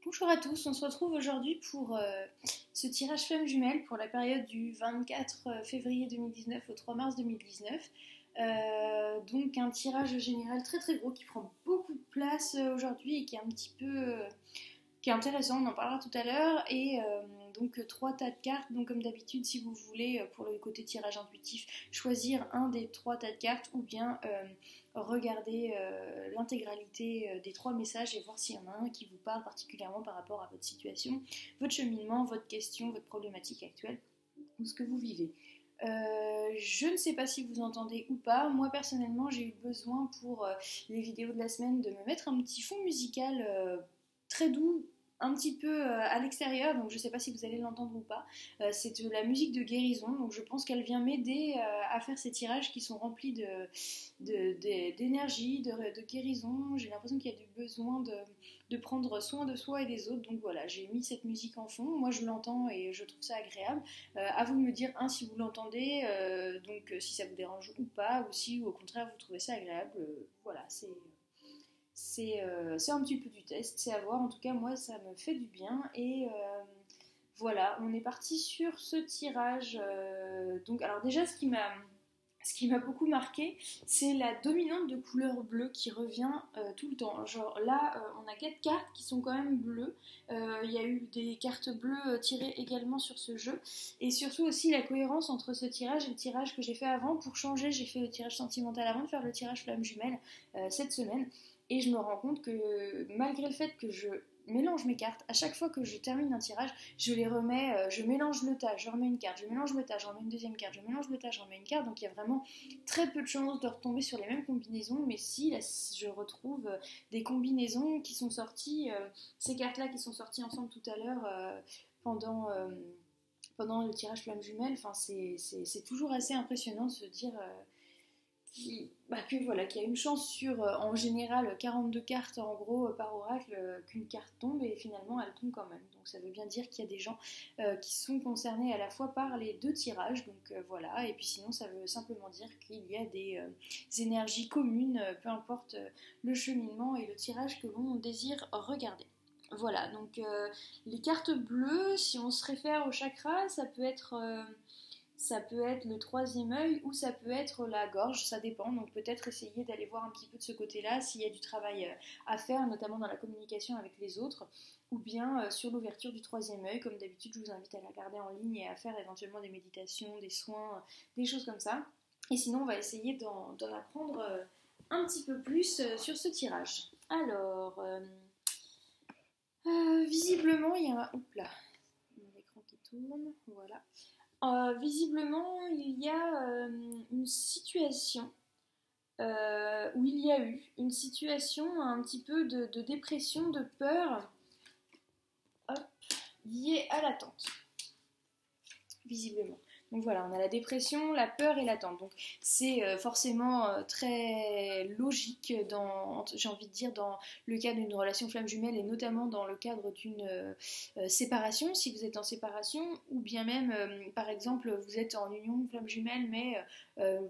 Bonjour à tous, on se retrouve aujourd'hui pour ce tirage flamme jumelle pour la période du 24 février 2019 au 3 mars 2019. Donc un tirage général très très gros qui prend beaucoup de place aujourd'hui et qui est un petit peu qui est intéressant, on en parlera tout à l'heure. Et donc trois tas de cartes, donc comme d'habitude si vous voulez pour le côté tirage intuitif choisir un des trois tas de cartes ou bien regarder l'intégralité des trois messages et voir s'il y en a un qui vous parle particulièrement par rapport à votre situation, votre cheminement, votre question, votre problématique actuelle ou ce que vous vivez. Je ne sais pas si vous entendez ou pas. Moi personnellement j'ai eu besoin pour les vidéos de la semaine de me mettre un petit fond musical très doux, un petit peu à l'extérieur, donc je ne sais pas si vous allez l'entendre ou pas. C'est de la musique de guérison, donc je pense qu'elle vient m'aider à faire ces tirages qui sont remplis d'énergie, de guérison. J'ai l'impression qu'il y a du besoin de prendre soin de soi et des autres, donc voilà, j'ai mis cette musique en fond. Moi je l'entends et je trouve ça agréable. À vous de me dire si vous l'entendez, donc si ça vous dérange ou pas, ou si au contraire vous trouvez ça agréable. Voilà, c'est un petit peu du test, c'est à voir. En tout cas, moi, ça me fait du bien. Et voilà, on est parti sur ce tirage. Donc, alors déjà, ce qui m'a beaucoup marqué, c'est la dominante de couleur bleue qui revient tout le temps. Genre là, on a 4 cartes qui sont quand même bleues. Il y a eu des cartes bleues tirées également sur ce jeu. Et surtout aussi la cohérence entre ce tirage et le tirage que j'ai fait avant. Pour changer, j'ai fait le tirage sentimental avant de faire le tirage flamme jumelle cette semaine. Et je me rends compte que malgré le fait que je mélange mes cartes, à chaque fois que je termine un tirage, je les remets, je mélange le tas, je remets une carte, je mélange le tas, je remets une deuxième carte, je mélange le tas, je remets une carte, donc il y a vraiment très peu de chances de retomber sur les mêmes combinaisons, mais si là, je retrouve des combinaisons qui sont sorties, ces cartes-là qui sont sorties ensemble tout à l'heure pendant le tirage flamme jumelle, enfin, c'est toujours assez impressionnant de se dire qu'il y a une chance sur en général 42 cartes en gros par oracle qu'une carte tombe et finalement elle tombe quand même. Donc ça veut bien dire qu'il y a des gens qui sont concernés à la fois par les deux tirages. Donc voilà, et puis sinon ça veut simplement dire qu'il y a des énergies communes, peu importe le cheminement et le tirage que l'on désire regarder. Voilà, donc les cartes bleues, si on se réfère au chakra, ça peut être le troisième œil ou ça peut être la gorge, ça dépend. Donc peut-être essayer d'aller voir un petit peu de ce côté-là s'il y a du travail à faire, notamment dans la communication avec les autres, ou bien sur l'ouverture du troisième œil. Comme d'habitude, je vous invite à la regarder en ligne et à faire éventuellement des méditations, des soins, des choses comme ça. Et sinon, on va essayer d'en apprendre un petit peu plus sur ce tirage. Alors, visiblement, il y a un... Oups là, mon écran qui tourne, voilà. Visiblement, il y a une situation où il y a eu une situation un petit peu de dépression, de peur, hop, liée à l'attente, visiblement. Donc voilà, on a la dépression, la peur et l'attente. Donc c'est forcément très logique j'ai envie de dire, dans le cadre d'une relation flamme jumelle et notamment dans le cadre d'une séparation, si vous êtes en séparation, ou bien même, par exemple, vous êtes en union flamme jumelle, mais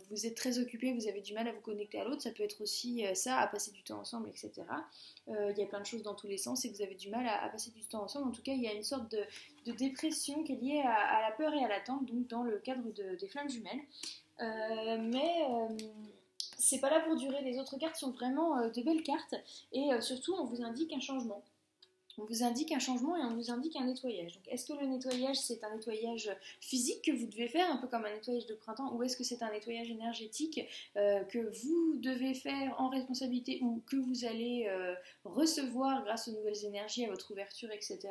vous êtes très occupé, vous avez du mal à vous connecter à l'autre, ça peut être aussi ça, à passer du temps ensemble, etc. Il y a plein de choses dans tous les sens et vous avez du mal à passer du temps ensemble. En tout cas, il y a une sorte de dépression qui est liée à la peur et à l'attente, donc dans le cadre des flammes jumelles. Mais c'est pas là pour durer. Les autres cartes sont vraiment de belles cartes et surtout on vous indique un changement. On vous indique un changement et on vous indique un nettoyage. Donc, est-ce que le nettoyage, c'est un nettoyage physique que vous devez faire, un peu comme un nettoyage de printemps, ou est-ce que c'est un nettoyage énergétique que vous devez faire en responsabilité ou que vous allez recevoir grâce aux nouvelles énergies, à votre ouverture, etc.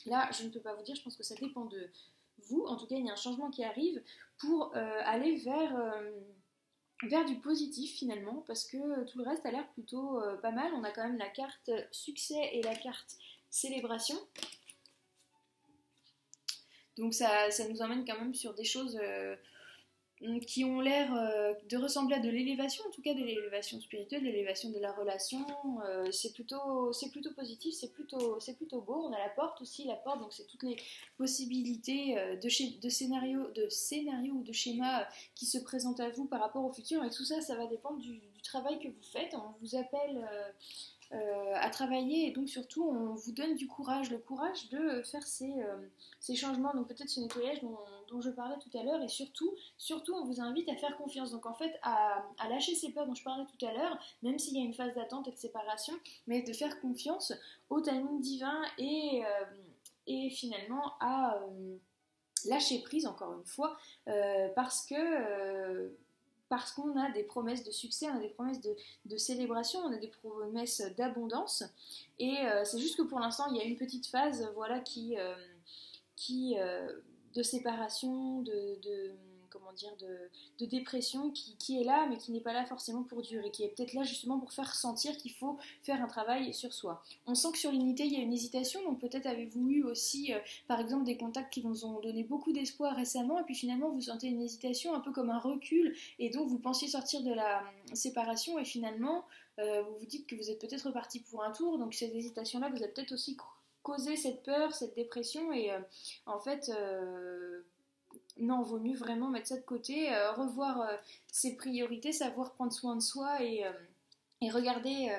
Là, je ne peux pas vous dire, je pense que ça dépend de vous. En tout cas, il y a un changement qui arrive pour aller vers du positif finalement, parce que tout le reste a l'air plutôt pas mal. On a quand même la carte succès et la carte célébration. Donc ça nous emmène quand même sur des choses qui ont l'air de ressembler à de l'élévation, en tout cas de l'élévation spirituelle, de l'élévation de la relation. C'est plutôt positif, c'est plutôt beau. On a la porte aussi, la porte, donc c'est toutes les possibilités de scénarios ou de schémas qui se présentent à vous par rapport au futur. Et tout ça, ça va dépendre du travail que vous faites. On vous appelle à travailler, et donc surtout on vous donne du courage, le courage de faire ces changements, donc peut-être ce nettoyage dont je parlais tout à l'heure, et surtout on vous invite à faire confiance, donc en fait à lâcher ces peurs dont je parlais tout à l'heure, même s'il y a une phase d'attente et de séparation, mais de faire confiance au timing divin et finalement à lâcher prise encore une fois, parce qu'on a des promesses de succès, on a des promesses de célébration, on a des promesses d'abondance, et c'est juste que pour l'instant il y a une petite phase, voilà, qui de séparation, comment dire, de dépression qui est là, mais qui n'est pas là forcément pour durer, qui est peut-être là justement pour faire sentir qu'il faut faire un travail sur soi. On sent que sur l'unité il y a une hésitation, donc peut-être avez-vous eu aussi par exemple des contacts qui vous ont donné beaucoup d'espoir récemment, et puis finalement vous sentez une hésitation, un peu comme un recul, et donc vous pensiez sortir de la séparation, et finalement vous vous dites que vous êtes peut-être reparti pour un tour, donc cette hésitation-là vous a peut-être aussi causé cette peur, cette dépression, et en fait non, vaut mieux vraiment mettre ça de côté, revoir ses priorités, savoir prendre soin de soi, et regarder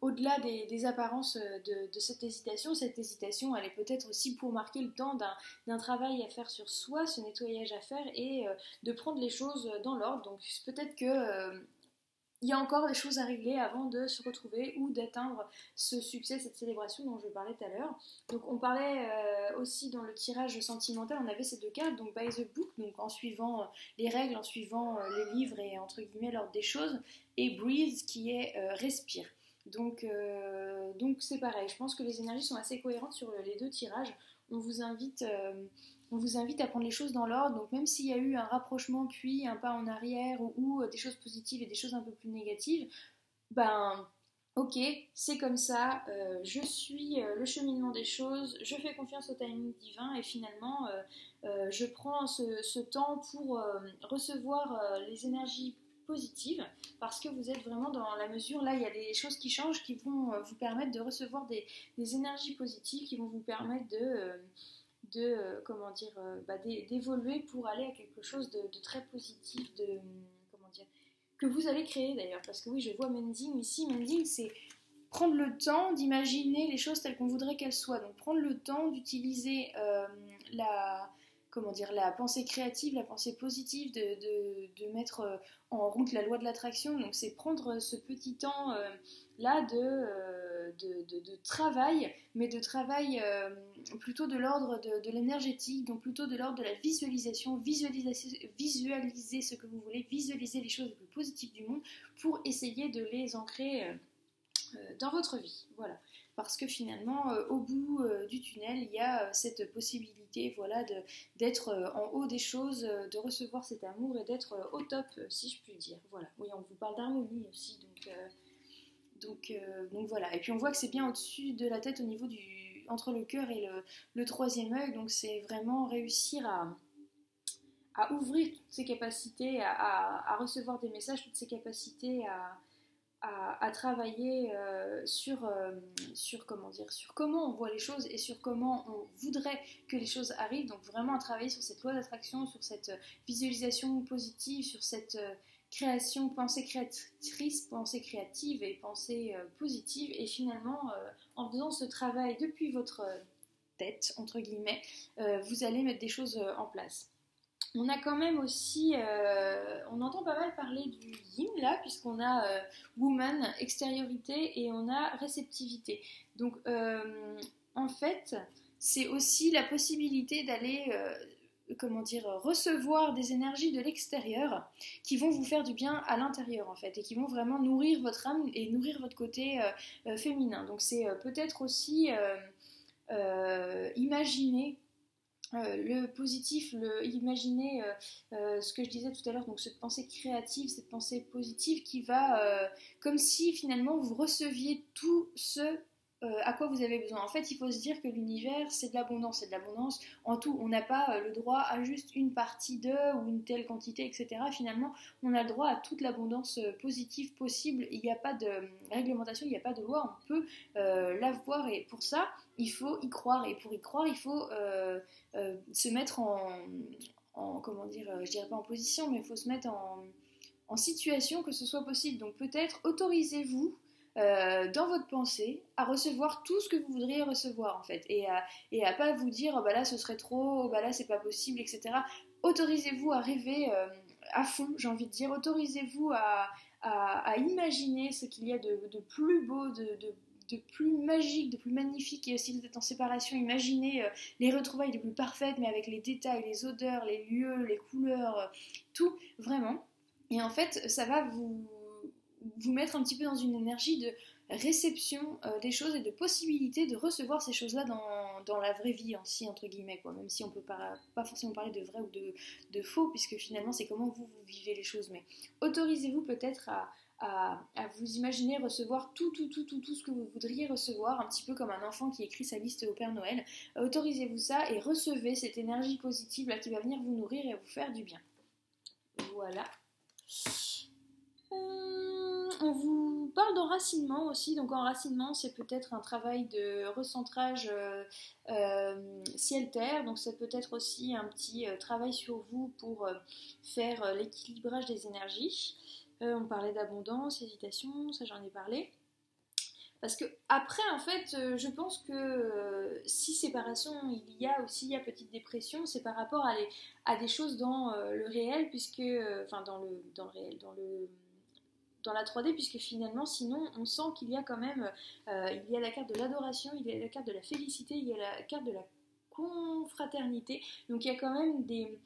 au-delà des apparences de cette hésitation. Cette hésitation, elle est peut-être aussi pour marquer le temps d'un travail à faire sur soi, ce nettoyage à faire, et de prendre les choses dans l'ordre. Donc peut-être que il y a encore des choses à régler avant de se retrouver ou d'atteindre ce succès, cette célébration dont je parlais tout à l'heure. Donc on parlait aussi dans le tirage sentimental, on avait ces deux cartes, donc by the book, donc en suivant les règles, en suivant les livres et entre guillemets l'ordre des choses, et breathe qui est respire. Donc c'est pareil, je pense que les énergies sont assez cohérentes sur les deux tirages. On vous invite à prendre les choses dans l'ordre, donc même s'il y a eu un rapprochement puis un pas en arrière, ou des choses positives et des choses un peu plus négatives, ben ok, c'est comme ça, je suis le cheminement des choses, je fais confiance au timing divin, et finalement je prends ce temps pour recevoir les énergies positives, parce que vous êtes vraiment dans la mesure, là il y a des choses qui changent, qui vont vous permettre de recevoir des énergies positives, qui vont vous permettre comment dire, d'évoluer pour aller à quelque chose de très positif, comment dire, que vous allez créer d'ailleurs, parce que oui, je vois mending ici. Mending, c'est prendre le temps d'imaginer les choses telles qu'on voudrait qu'elles soient, donc prendre le temps d'utiliser la comment dire, la pensée créative, la pensée positive, de mettre en route la loi de l'attraction. Donc c'est prendre ce petit temps là de travail, mais de travail plutôt de l'ordre de l'énergétique, donc plutôt de l'ordre de la visualisation, visualiser ce que vous voulez, visualiser les choses les plus positives du monde pour essayer de les ancrer dans votre vie. Voilà. Parce que finalement, au bout du tunnel, il y a cette possibilité, voilà, d'être en haut des choses, de recevoir cet amour et d'être au top, si je puis dire. Voilà. Oui, on vous parle d'harmonie aussi, donc voilà. Et puis on voit que c'est bien au-dessus de la tête, au niveau entre le cœur et le troisième œil, donc c'est vraiment réussir à ouvrir toutes ces capacités, à recevoir des messages, toutes ces capacités à travailler sur comment dire, sur comment on voit les choses et sur comment on voudrait que les choses arrivent. Donc vraiment à travailler sur cette loi d'attraction, sur cette visualisation positive, sur cette création, pensée créatrice, pensée créative et pensée positive. Et finalement, en faisant ce travail depuis votre tête, entre guillemets, vous allez mettre des choses en place. On a quand même aussi, on entend pas mal parler du yin là, puisqu'on a woman, extériorité, et on a réceptivité. Donc en fait, c'est aussi la possibilité d'aller, comment dire, recevoir des énergies de l'extérieur qui vont vous faire du bien à l'intérieur en fait, et qui vont vraiment nourrir votre âme et nourrir votre côté féminin. Donc c'est peut-être aussi imaginer le positif, imaginer ce que je disais tout à l'heure, donc cette pensée créative, cette pensée positive qui va, comme si finalement vous receviez tout ce à quoi vous avez besoin. En fait, il faut se dire que l'univers, c'est de l'abondance en tout. On n'a pas le droit à juste une partie de, ou une telle quantité, etc. Finalement, on a le droit à toute l'abondance positive possible. Il n'y a pas de réglementation, il n'y a pas de loi, on peut l'avoir, et pour ça, il faut y croire. Et pour y croire, il faut se mettre comment dire, je dirais pas en position, mais il faut se mettre en situation que ce soit possible. Donc peut-être autorisez-vous dans votre pensée à recevoir tout ce que vous voudriez recevoir en fait et à pas vous dire oh, bah là ce serait trop, oh, bah là c'est pas possible, etc. Autorisez-vous à rêver à fond, j'ai envie de dire, autorisez-vous à imaginer ce qu'il y a de plus beau, de plus magique, de plus magnifique. Et si vous êtes en séparation, imaginez les retrouvailles les plus parfaites, mais avec les détails, les odeurs, les lieux, les couleurs, tout, vraiment. Et en fait, ça va vous mettre un petit peu dans une énergie de réception des choses et de possibilité de recevoir ces choses-là dans la vraie vie, ainsi, entre guillemets, quoi. Même si on peut pas forcément parler de vrai ou de faux, puisque finalement, c'est comment vous vivez les choses. Mais autorisez-vous peut-être à vous imaginer recevoir tout ce que vous voudriez recevoir, un petit peu comme un enfant qui écrit sa liste au Père Noël. Autorisez-vous ça et recevez cette énergie positive là qui va venir vous nourrir et vous faire du bien. Voilà. On vous parle d'enracinement aussi. Donc enracinement, c'est peut-être un travail de recentrage ciel-terre. Donc ça peut être aussi un petit travail sur vous pour faire l'équilibrage des énergies. On parlait d'abondance, hésitation, ça j'en ai parlé. Parce que après, en fait, je pense que si séparation il y a aussi, il y a petite dépression, c'est par rapport à des choses dans le réel, puisque, enfin dans le réel, dans la 3D, puisque finalement, sinon, on sent qu'il y a quand même, il y a la carte de l'adoration, il y a la carte de la félicité, il y a la carte de la confraternité, donc il y a quand même des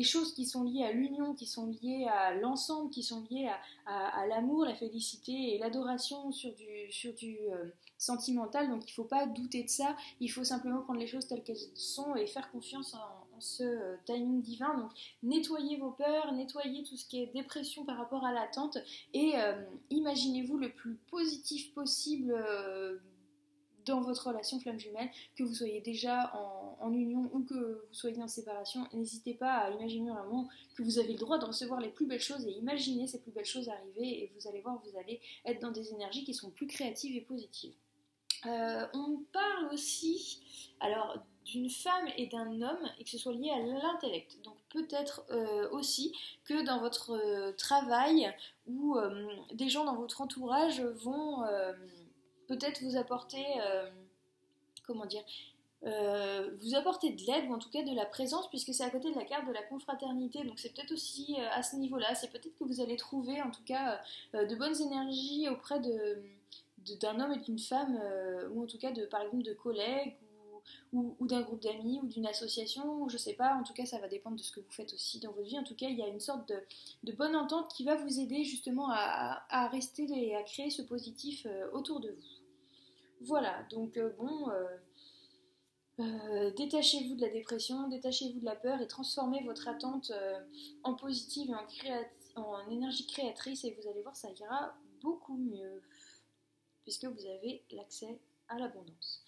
choses qui sont liées à l'union, qui sont liées à l'ensemble, qui sont liées à l'amour, la félicité et l'adoration sur du sentimental, donc il ne faut pas douter de ça, il faut simplement prendre les choses telles qu'elles sont et faire confiance en ce timing divin. Donc nettoyez vos peurs, nettoyez tout ce qui est dépression par rapport à l'attente et imaginez-vous le plus positif possible dans votre relation flamme jumelle, que vous soyez déjà en union ou que vous soyez en séparation. N'hésitez pas à imaginer vraiment que vous avez le droit de recevoir les plus belles choses et imaginer ces plus belles choses arriver et vous allez voir, vous allez être dans des énergies qui sont plus créatives et positives. On parle aussi alors d'une femme et d'un homme et que ce soit lié à l'intellect. Donc peut-être aussi que dans votre travail ou des gens dans votre entourage vont peut-être vous apporter, comment dire, vous apporter de l'aide ou en tout cas de la présence puisque c'est à côté de la carte de la confraternité, donc c'est peut-être aussi à ce niveau-là, c'est peut-être que vous allez trouver en tout cas de bonnes énergies auprès d'un homme et d'une femme ou en tout cas par exemple de collègues ou d'un groupe d'amis ou d'une association, je sais pas, en tout cas ça va dépendre de ce que vous faites aussi dans votre vie. En tout cas il y a une sorte de bonne entente qui va vous aider justement à rester et à créer ce positif autour de vous. Voilà, donc détachez-vous de la dépression, détachez-vous de la peur et transformez votre attente en positive et en énergie créatrice et vous allez voir ça ira beaucoup mieux puisque vous avez l'accès à l'abondance.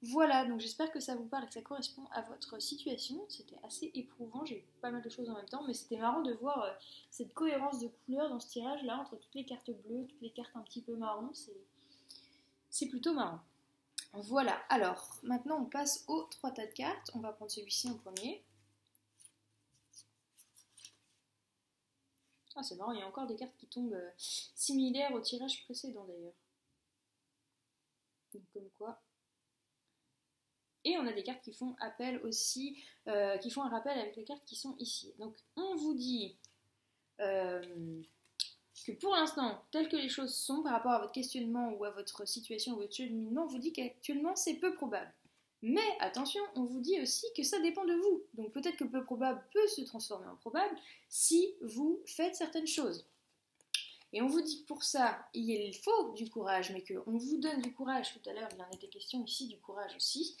Voilà, donc j'espère que ça vous parle et que ça correspond à votre situation. C'était assez éprouvant, j'ai eu pas mal de choses en même temps, mais c'était marrant de voir cette cohérence de couleurs dans ce tirage-là, entre toutes les cartes bleues, toutes les cartes un petit peu marron, c'est plutôt marrant. Voilà, alors maintenant on passe aux 3 tas de cartes. On va prendre celui-ci en premier. Ah, c'est marrant, il y a encore des cartes qui tombent similaires au tirage précédent d'ailleurs. Donc comme quoi. Et on a des cartes qui font appel aussi, qui font un rappel avec les cartes qui sont ici. Donc on vous dit que pour l'instant, tel que les choses sont par rapport à votre questionnement ou à votre situation ou votre cheminement, on vous dit qu'actuellement c'est peu probable. Mais attention, on vous dit aussi que ça dépend de vous. Donc peut-être que peu probable peut se transformer en probable si vous faites certaines choses. Et on vous dit que pour ça, il faut du courage, mais qu'on vous donne du courage. Tout à l'heure, il en était question ici du courage aussi,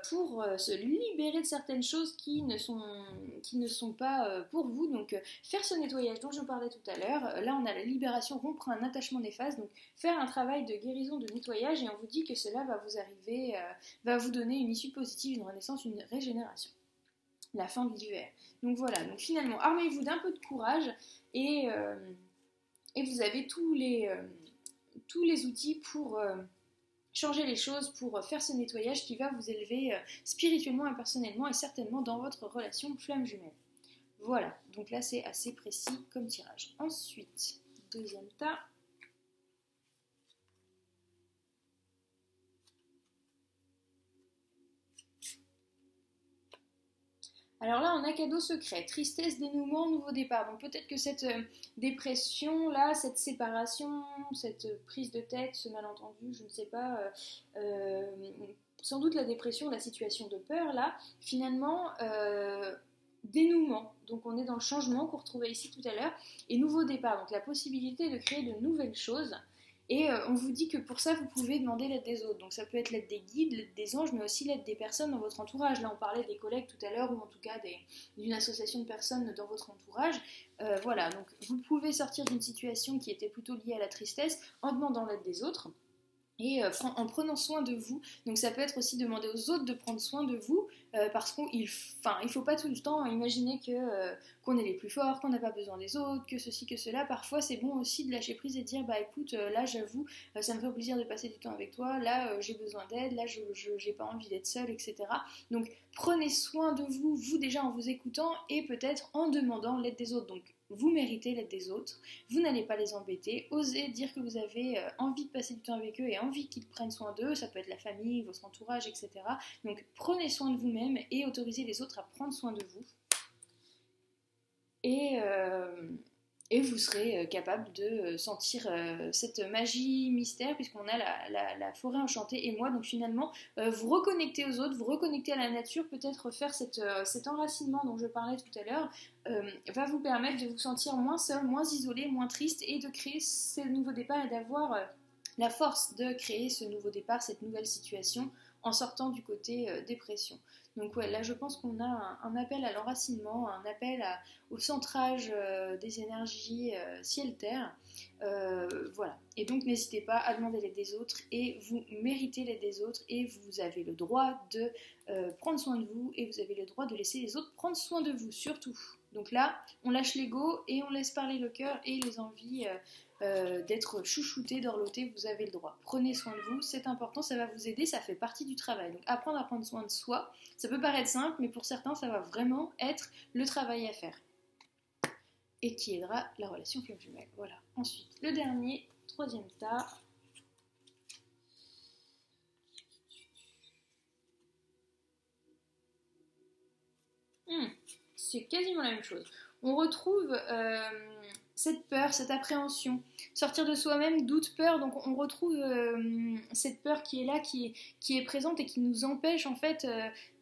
pour se libérer de certaines choses qui ne sont pas pour vous. Donc, faire ce nettoyage dont je parlais tout à l'heure. Là, on a la libération, rompre un attachement néfaste. Donc, faire un travail de guérison, de nettoyage. Et on vous dit que cela va vous arriver, va vous donner une issue positive, une renaissance, une régénération. La fin de l'hiver. Donc voilà. Donc finalement, armez-vous d'un peu de courage et vous avez tous les outils pour changer les choses, pour faire ce nettoyage qui va vous élever spirituellement et personnellement et certainement dans votre relation flamme jumelle. Voilà, donc là c'est assez précis comme tirage. Ensuite, deuxième tas. Alors là, on a cadeau secret, tristesse, dénouement, nouveau départ. Donc peut-être que cette dépression-là, cette séparation, cette prise de tête, ce malentendu, je ne sais pas, sans doute la dépression, la situation de peur, là, finalement, dénouement. Donc on est dans le changement qu'on retrouvait ici tout à l'heure, et nouveau départ, donc la possibilité de créer de nouvelles choses. Et on vous dit que pour ça, vous pouvez demander l'aide des autres. Donc ça peut être l'aide des guides, l'aide des anges, mais aussi l'aide des personnes dans votre entourage. Là, on parlait des collègues tout à l'heure, ou en tout cas d'une association de personnes dans votre entourage. Voilà, donc vous pouvez sortir d'une situation qui était plutôt liée à la tristesse en demandant l'aide des autres et en prenant soin de vous. Donc ça peut être aussi demander aux autres de prendre soin de vous, parce qu'il ne faut pas tout le temps imaginer qu'on est les plus forts, qu'on n'a pas besoin des autres, que ceci, que cela. Parfois c'est bon aussi de lâcher prise et de dire bah écoute, là j'avoue, ça me fait plaisir de passer du temps avec toi, là j'ai besoin d'aide, là je j'ai pas envie d'être seule, etc. Donc prenez soin de vous, vous déjà en vous écoutant et peut-être en demandant l'aide des autres. Donc vous méritez l'aide des autres, vous n'allez pas les embêter, osez dire que vous avez envie de passer du temps avec eux et envie qu'ils prennent soin d'eux, ça peut être la famille, votre entourage, etc. Donc prenez soin de vous-même et autorisez les autres à prendre soin de vous. Et, et vous serez capable de sentir cette magie mystère, puisqu'on a la forêt enchantée et moi, donc finalement vous reconnectez aux autres, vous reconnectez à la nature, peut-être faire cet enracinement dont je parlais tout à l'heure va vous permettre de vous sentir moins seul, moins isolé, moins triste, et de créer ce nouveau départ et d'avoir la force de créer ce nouveau départ, cette nouvelle situation en sortant du côté dépression. Donc ouais, là je pense qu'on a un appel à l'enracinement, un appel au centrage des énergies ciel-terre. Voilà. Et donc n'hésitez pas à demander l'aide des autres, et vous méritez l'aide des autres, et vous avez le droit de prendre soin de vous, et vous avez le droit de laisser les autres prendre soin de vous, surtout. Donc là, on lâche l'ego et on laisse parler le cœur et les envies d'être chouchouté, dorloté, vous avez le droit. Prenez soin de vous, c'est important, ça va vous aider, ça fait partie du travail. Donc apprendre à prendre soin de soi, ça peut paraître simple, mais pour certains, ça va vraiment être le travail à faire. Et qui aidera la relation flamme jumelle. Voilà. Ensuite, le dernier, troisième tas. C'est quasiment la même chose. On retrouve cette peur, cette appréhension, sortir de soi-même, doute, peur. Donc on retrouve cette peur qui est là, qui est présente et qui nous empêche en fait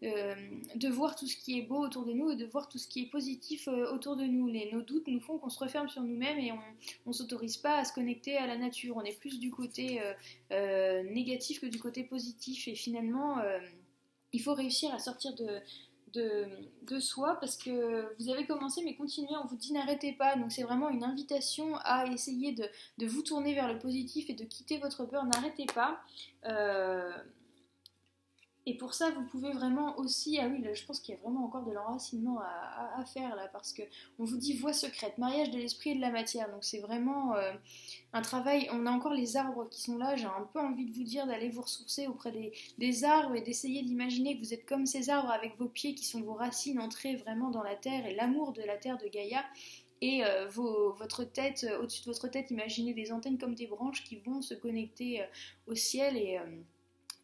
de voir tout ce qui est beau autour de nous et de voir tout ce qui est positif autour de nous. Nos doutes nous font qu'on se referme sur nous-mêmes et on s'autorise pas à se connecter à la nature. On est plus du côté négatif que du côté positif, et finalement il faut réussir à sortir de soi, parce que vous avez commencé mais continuez, on vous dit n'arrêtez pas. Donc c'est vraiment une invitation à essayer de vous tourner vers le positif et de quitter votre peur, n'arrêtez pas. Et pour ça, vous pouvez vraiment aussi, ah oui, là, je pense qu'il y a vraiment encore de l'enracinement à faire là, parce que on vous dit voie secrète, mariage de l'esprit et de la matière. Donc c'est vraiment un travail. On a encore les arbres qui sont là. J'ai un peu envie de vous dire d'aller vous ressourcer auprès des arbres et d'essayer d'imaginer que vous êtes comme ces arbres avec vos pieds qui sont vos racines entrées vraiment dans la terre et l'amour de la terre de Gaïa. Et votre tête, au-dessus de votre tête, imaginez des antennes comme des branches qui vont se connecter au ciel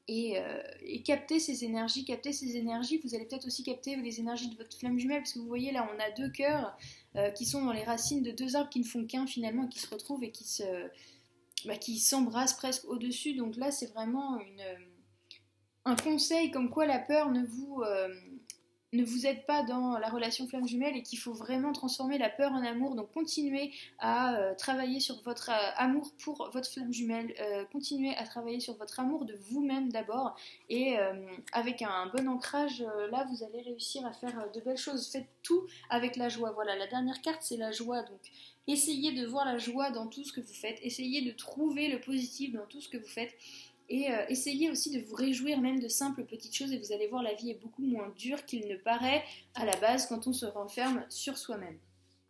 et capter ces énergies, vous allez peut-être aussi capter les énergies de votre flamme jumelle, parce que vous voyez là on a deux cœurs qui sont dans les racines de deux arbres qui ne font qu'un finalement, qui se retrouvent et qui s'embrassent presque au-dessus. Donc là c'est vraiment un conseil comme quoi la peur ne vous aide pas dans la relation flamme jumelle, et qu'il faut vraiment transformer la peur en amour. Donc continuez à travailler sur votre amour pour votre flamme jumelle, continuez à travailler sur votre amour de vous-même d'abord, et avec un bon ancrage, là vous allez réussir à faire de belles choses. Faites tout avec la joie. Voilà, la dernière carte c'est la joie, donc essayez de voir la joie dans tout ce que vous faites, essayez de trouver le positif dans tout ce que vous faites. Et essayez aussi de vous réjouir même de simples petites choses, et vous allez voir, la vie est beaucoup moins dure qu'il ne paraît à la base quand on se renferme sur soi-même.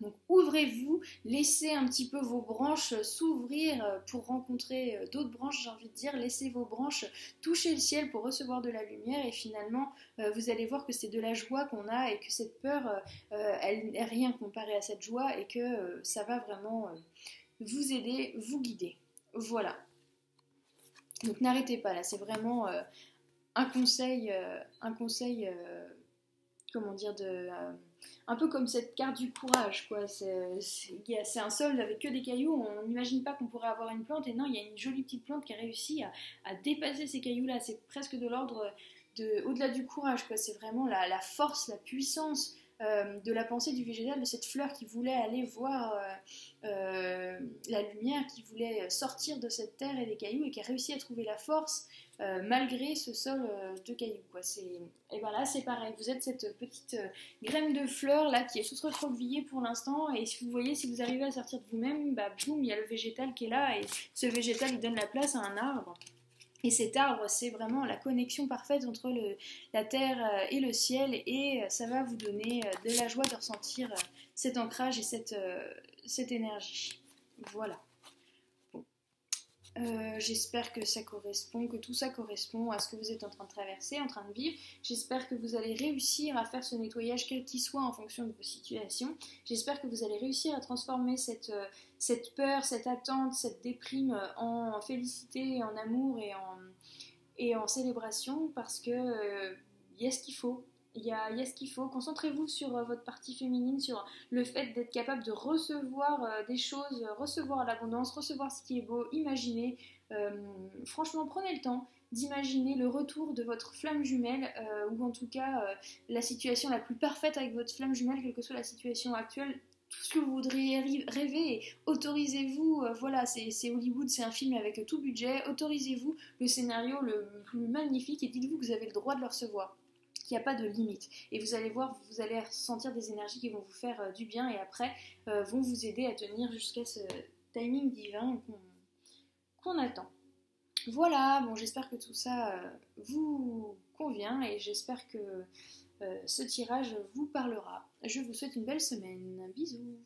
Donc ouvrez-vous, laissez un petit peu vos branches s'ouvrir pour rencontrer d'autres branches, j'ai envie de dire. Laissez vos branches toucher le ciel pour recevoir de la lumière, et finalement vous allez voir que c'est de la joie qu'on a, et que cette peur, elle n'est rien comparée à cette joie, et que ça va vraiment vous aider, vous guider. Voilà. Donc n'arrêtez pas là, c'est vraiment un conseil comment dire, un peu comme cette carte du courage, quoi. C'est un sol avec que des cailloux, on n'imagine pas qu'on pourrait avoir une plante, et non, il y a une jolie petite plante qui a réussi à dépasser ces cailloux-là, c'est presque de l'ordre au-delà du courage, quoi. C'est vraiment la force, la puissance de la pensée du végétal, de cette fleur qui voulait aller voir la lumière, qui voulait sortir de cette terre et des cailloux, et qui a réussi à trouver la force malgré ce sol de cailloux, quoi. Et ben là c'est pareil, vous êtes cette petite graine de fleur là qui est toute recroquevillée pour l'instant, et si vous voyez, si vous arrivez à sortir de vous-même, bah boum, il y a le végétal qui est là, et ce végétal il donne la place à un arbre. Et cet arbre, c'est vraiment la connexion parfaite entre la terre et le ciel, et ça va vous donner de la joie de ressentir cet ancrage et cette énergie. Voilà. Bon. J'espère que ça correspond, que tout ça correspond à ce que vous êtes en train de traverser, en train de vivre. J'espère que vous allez réussir à faire ce nettoyage quel qu'il soit en fonction de vos situations. J'espère que vous allez réussir à transformer cette peur, cette attente, cette déprime en félicité, en amour et en célébration, parce que y a ce qu'il faut. Il y a ce qu'il faut. Concentrez-vous sur votre partie féminine, sur le fait d'être capable de recevoir des choses, recevoir l'abondance, recevoir ce qui est beau, imaginer. Franchement, prenez le temps d'imaginer le retour de votre flamme jumelle, ou en tout cas la situation la plus parfaite avec votre flamme jumelle, quelle que soit la situation actuelle. Tout ce que vous voudriez rêver, et autorisez-vous, voilà, c'est Hollywood, c'est un film avec tout budget, autorisez-vous le scénario le plus magnifique, et dites-vous que vous avez le droit de le recevoir, qu'il n'y a pas de limite. Et vous allez voir, vous allez ressentir des énergies qui vont vous faire du bien, et après vont vous aider à tenir jusqu'à ce timing divin qu'on attend. Voilà, bon, j'espère que tout ça vous convient, et j'espère que ce tirage vous parlera. Je vous souhaite une belle semaine. Bisous.